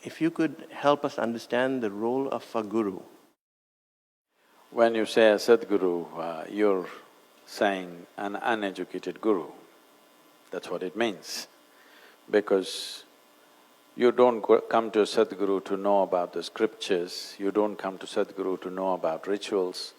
If you could help us understand the role of a guru. When you say a Sadhguru, you're saying an uneducated guru. That's what it means. Because you don't come to a Sadhguru to know about the scriptures, you don't come to Sadhguru to know about rituals.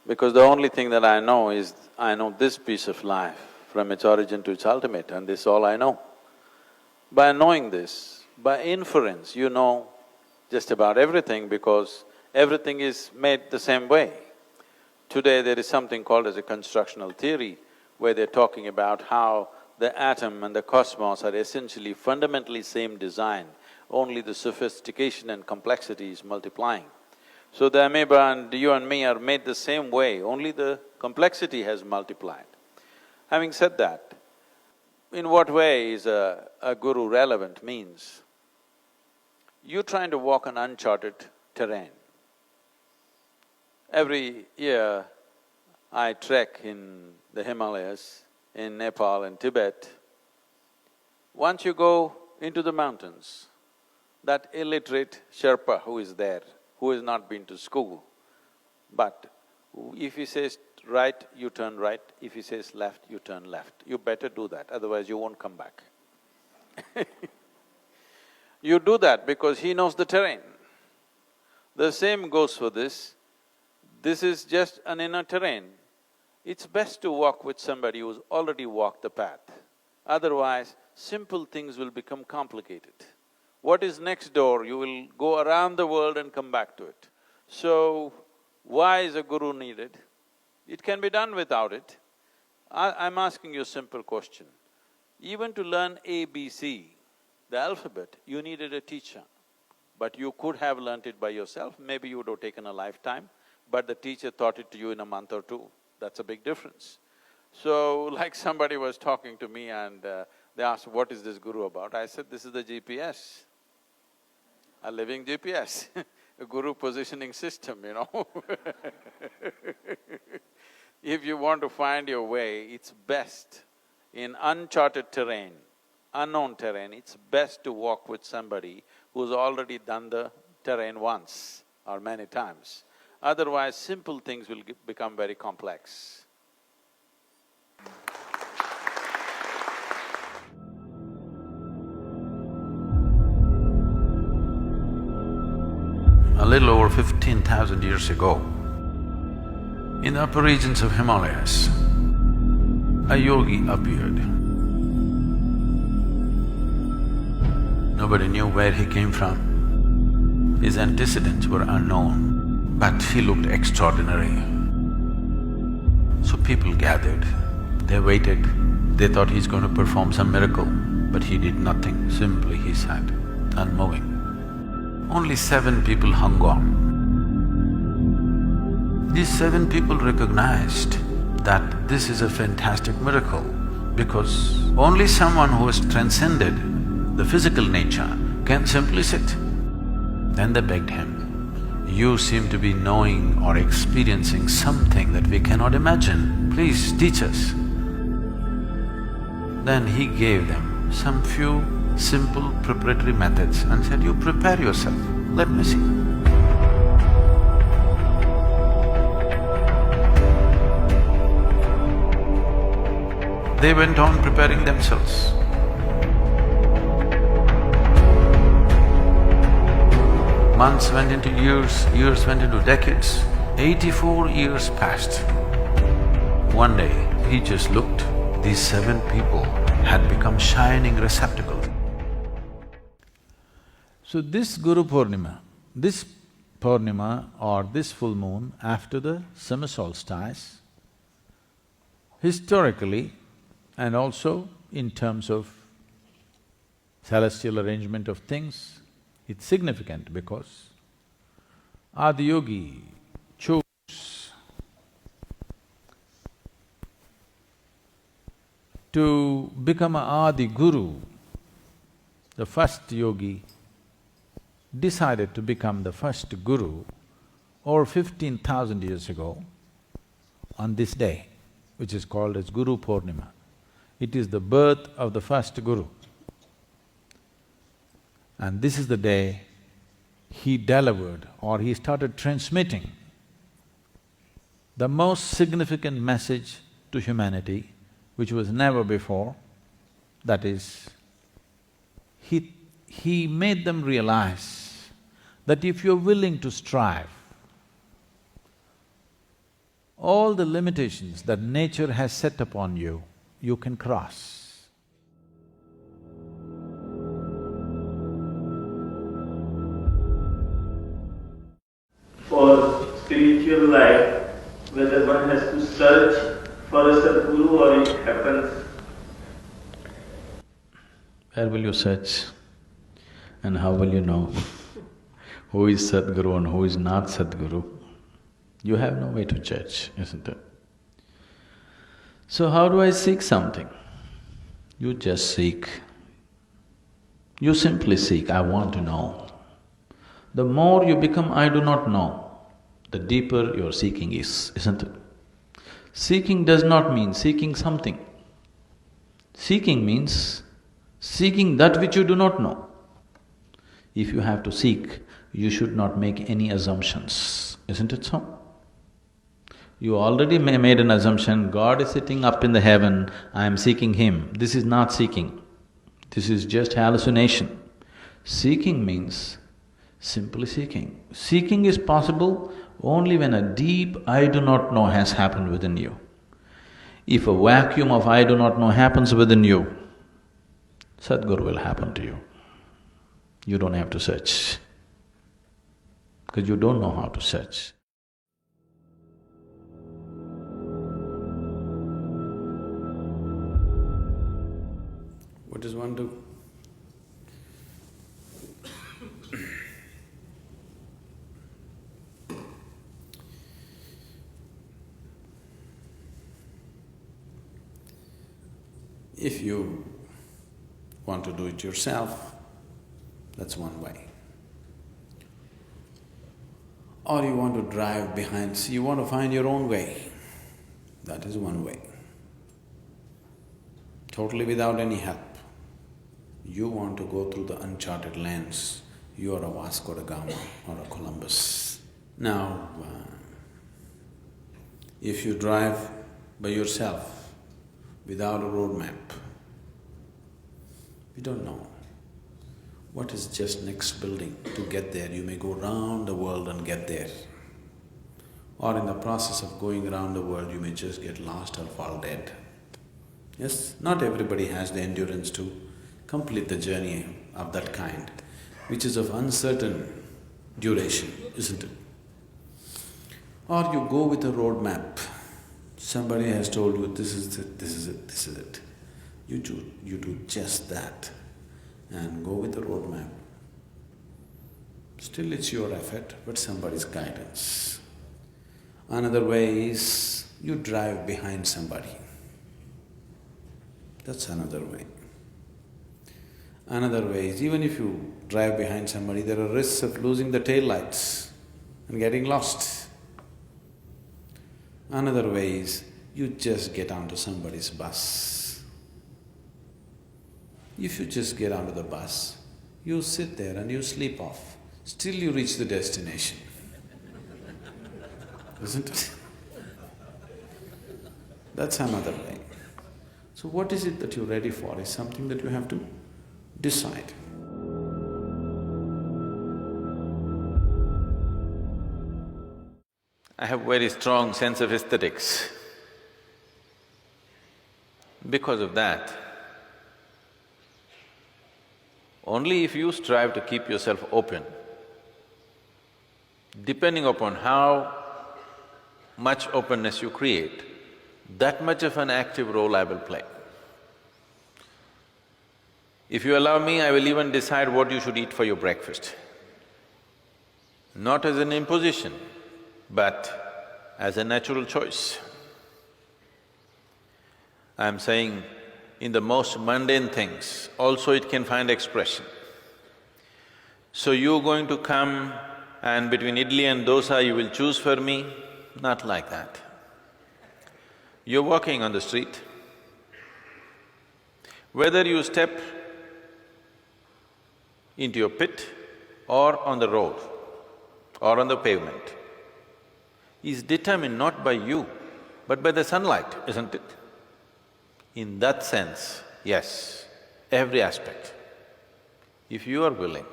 Because the only thing that I know is, I know this piece of life from its origin to its ultimate, and this is all I know. By knowing this, by inference, you know just about everything because everything is made the same way. Today there is something called as a constructional theory, where they're talking about how the atom and the cosmos are essentially fundamentally same design, only the sophistication and complexity is multiplying. So the amoeba and you and me are made the same way, only the complexity has multiplied. Having said that, in what way is a guru relevant means, you're trying to walk on uncharted terrain. Every year, I trek in the Himalayas, in Nepal and Tibet. Once you go into the mountains, that illiterate Sherpa who is there, who has not been to school, but if he says right, you turn right, if he says left, you turn left. You better do that, otherwise you won't come back. You do that because he knows the terrain. The same goes for this. This is just an inner terrain. It's best to walk with somebody who's already walked the path. Otherwise, simple things will become complicated. What is next door, you will go around the world and come back to it. So, why is a guru needed? It can be done without it. I'm asking you a simple question. Even to learn ABC, the alphabet, you needed a teacher. But you could have learnt it by yourself, maybe you would have taken a lifetime, but the teacher taught it to you in a month or two. That's a big difference. So, like somebody was talking to me and they asked, what is this guru about? I said, this is the GPS, a living GPS, a guru positioning system, you know. If you want to find your way, it's best in uncharted terrain, unknown terrain, it's best to walk with somebody who's already done the terrain once or many times. Otherwise, simple things will become very complex. A little over 15,000 years ago, in the upper regions of Himalayas, a yogi appeared. Nobody knew where he came from. His antecedents were unknown, but he looked extraordinary. So people gathered, they waited, they thought he's going to perform some miracle, but he did nothing, simply he sat, unmoving. Only 7 people hung on. These 7 people recognized that this is a fantastic miracle because only someone who has transcended the physical nature can simply sit. Then they begged him, you seem to be knowing or experiencing something that we cannot imagine, please teach us. Then he gave them some few simple preparatory methods and said, you prepare yourself, let me see. They went on preparing themselves. Months went into years, years went into decades. 84 years passed. One day, he just looked, these 7 people had become shining receptacles. So this Guru Purnima, this Purnima or this full moon after the summer solstice, historically and also in terms of celestial arrangement of things, it's significant because Adiyogi chose to become a Adi Guru. The first yogi decided to become the first guru over 15,000 years ago on this day. which is called as Guru Purnima. It is the birth of the first Guru. And this is the day he delivered or he started transmitting the most significant message to humanity, which was never before. That is, he made them realize that if you're willing to strive, all the limitations that nature has set upon you, you can cross. For spiritual life, whether one has to search for a Sadhguru or it happens. Where will you search and how will you know who is Sadhguru and who is not Sadhguru? You have no way to judge, isn't it? So how do I seek something? You just seek. You simply seek, I want to know. The more you become I do not know, the deeper your seeking is, isn't it? Seeking does not mean seeking something. Seeking means seeking that which you do not know. If you have to seek, you should not make any assumptions, isn't it so? You already made an assumption, God is sitting up in the heaven, I am seeking Him. This is not seeking. This is just hallucination. Seeking means simply seeking. Seeking is possible only when a deep I do not know has happened within you. If a vacuum of I do not know happens within you, Sadhguru will happen to you. You don't have to search, because you don't know how to search. What does one do? If you want to do it yourself, that's one way. Or you want to drive behind, you want to find your own way, that is one way. Totally without any help. You want to go through the uncharted lands, you are a Vasco da Gama or a Columbus. Now, if you drive by yourself, without a road map, you don't know what is just next building. To get there, you may go round the world and get there. Or in the process of going around the world, you may just get lost or fall dead. Yes, not everybody has the endurance to complete the journey of that kind, which is of uncertain duration, isn't it? Or you go with a road map. Somebody has told you, this is it, this is it, this is it. You do just that and go with the road map. Still it's your effort, but somebody's guidance. Another way is you drive behind somebody. That's another way. Another way is, even if you drive behind somebody, there are risks of losing the taillights and getting lost. Another way is, you just get onto somebody's bus. If you just get onto the bus, you sit there and you sleep off, still you reach the destination, isn't it? That's another way. So what is it that you're ready for is something that you have to decide. I have very strong sense of aesthetics. Because of that, only if you strive to keep yourself open, depending upon how much openness you create, that much of an active role I will play. If you allow me, I will even decide what you should eat for your breakfast. Not as an imposition, but as a natural choice. I'm saying, in the most mundane things, also it can find expression. So you're going to come and between idli and dosa you will choose for me? Not like that. You're walking on the street, whether you step into your pit or on the road or on the pavement is determined not by you, but by the sunlight, isn't it? In that sense, yes, every aspect. If you are willing,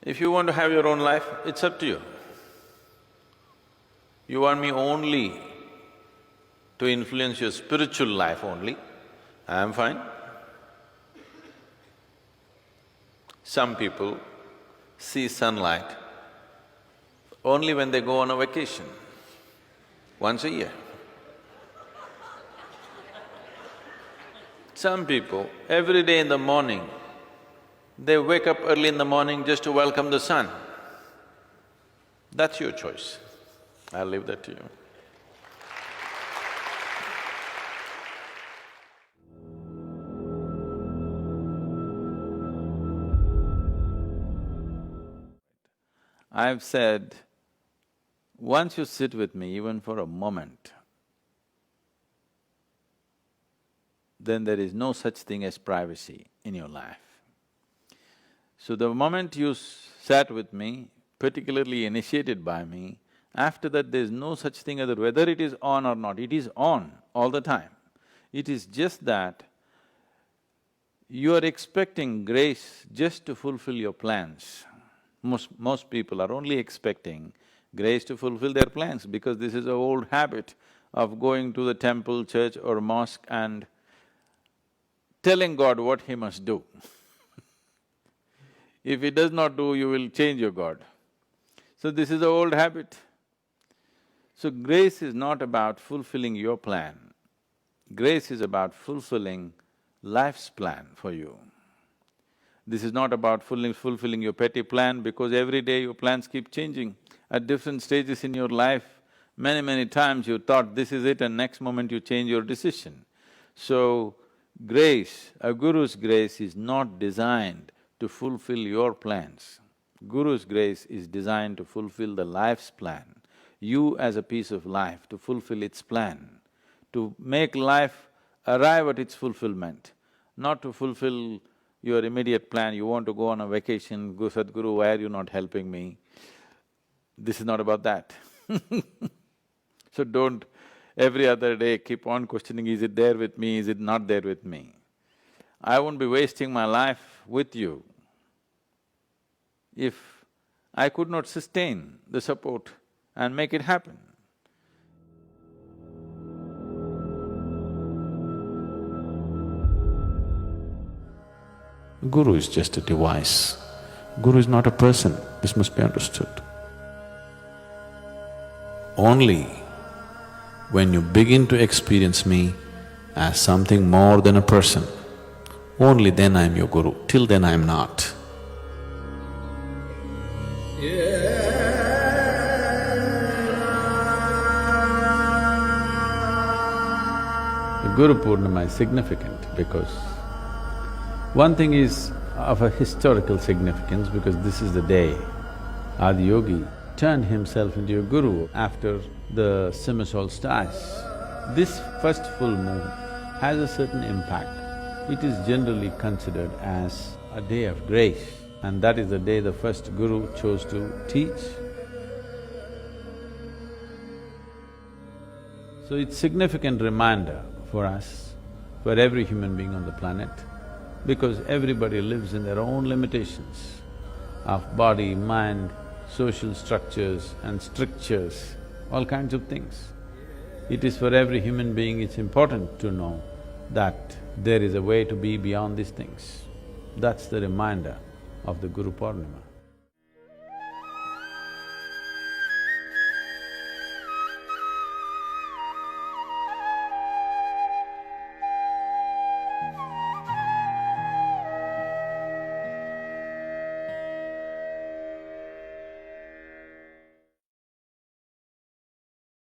if you want to have your own life, it's up to you. You want me only to influence your spiritual life only, I am fine. Some people see sunlight only when they go on a vacation, once a year. Some people, every day in the morning, they wake up early in the morning just to welcome the sun. That's your choice. I'll leave that to you. I've said, once you sit with me even for a moment, then there is no such thing as privacy in your life. So the moment you sat with me, particularly initiated by me, after that there's no such thing as whether it is on or not, it is on all the time. It is just that you are expecting grace just to fulfill your plans. Most people are only expecting grace to fulfill their plans because this is an old habit of going to the temple, church or mosque and telling God what he must do. If he does not do, you will change your God. So this is an old habit. So grace is not about fulfilling your plan. Grace is about fulfilling life's plan for you. This is not about fulfilling your petty plan because every day your plans keep changing. At different stages in your life, many times you thought this is it and next moment you change your decision. So, grace, a guru's grace is not designed to fulfill your plans. Guru's grace is designed to fulfill the life's plan. You as a piece of life, to fulfill its plan, to make life arrive at its fulfillment, not to fulfill your immediate plan. You want to go on a vacation, go, Sadhguru, why are you not helping me? This is not about that. So don't every other day keep on questioning, is it there with me, is it not there with me? I won't be wasting my life with you if I could not sustain the support and make it happen. Guru is just a device. Guru is not a person, this must be understood. Only when you begin to experience me as something more than a person, only then I am your Guru, till then I am not. The Guru Purnima is significant because one thing is of a historical significance because this is the day Adiyogi turned himself into a guru after the summer solstice. This first full moon has a certain impact. It is generally considered as a day of grace, and that is the day the first guru chose to teach. So it's significant reminder for us, for every human being on the planet, because everybody lives in their own limitations of body, mind, social structures and strictures, all kinds of things. It is for every human being, it's important to know that there is a way to be beyond these things. That's the reminder of the Guru Purnima.